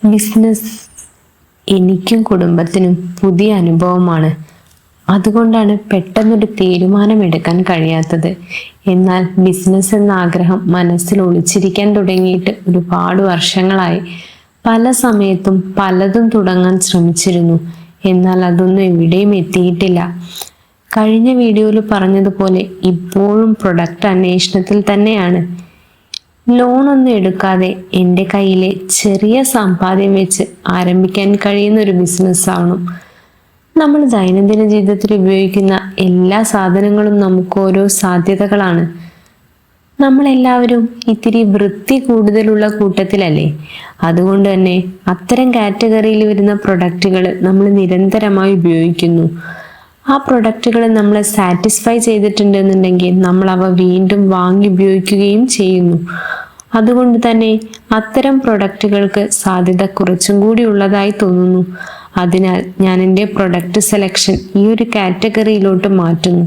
Business എനിക്കും കുടുംബത്തിനും പുതിയ അനുഭവമാണ്. അതുകൊണ്ടാണ് പെട്ടെന്നൊരു തീരുമാനമെടുക്കാൻ കഴിയാത്തത്. എന്നാൽ ബിസിനസ് എന്ന ആഗ്രഹം മനസ്സിൽ ഒളിച്ചിരിക്കാൻ തുടങ്ങിയിട്ട് ഒരുപാട് വർഷങ്ങളായി. പല സമയത്തും പലതും തുടങ്ങാൻ ശ്രമിച്ചിരുന്നു, എന്നാൽ അതൊന്നും എവിടെയും എത്തിയിട്ടില്ല. കഴിഞ്ഞ വീഡിയോയിൽ പറഞ്ഞതുപോലെ ഇപ്പോഴും പ്രൊഡക്റ്റ് അന്വേഷണത്തിൽ തന്നെയാണ്. ലോണൊന്നും എടുക്കാതെ എൻ്റെ കയ്യിലെ ചെറിയ സമ്പാദ്യം വെച്ച് ആരംഭിക്കാൻ കഴിയുന്ന ഒരു ബിസിനസ് ആവണം. നമ്മൾ ദൈനംദിന ജീവിതത്തിൽ ഉപയോഗിക്കുന്ന എല്ലാ സാധനങ്ങളും നമുക്ക് ഓരോ സാധ്യതകളാണ്. നമ്മളെല്ലാവരും ഇത്തിരി വൃത്തി കൂടുതലുള്ള കൂട്ടത്തിലല്ലേ. അതുകൊണ്ട് തന്നെ അത്തരം കാറ്റഗറിയിൽ വരുന്ന പ്രൊഡക്റ്റുകൾ നമ്മൾ നിരന്തരമായി ഉപയോഗിക്കുന്നു. ആ പ്രൊഡക്റ്റുകൾ നമ്മളെ സാറ്റിസ്ഫൈ ചെയ്തിട്ടുണ്ടെന്നുണ്ടെങ്കിൽ നമ്മൾ അവ വീണ്ടും വാങ്ങി ഉപയോഗിക്കുകയും ചെയ്യുന്നു. അതുകൊണ്ട് തന്നെ അത്തരം പ്രൊഡക്റ്റുകൾക്ക് സാധ്യത കുറച്ചും കൂടി ഉള്ളതായി തോന്നുന്നു. അതിനാൽ ഞാൻ എൻ്റെ പ്രൊഡക്റ്റ് സെലക്ഷൻ ഈ ഒരു കാറ്റഗറിയിലോട്ട് മാറ്റുന്നു.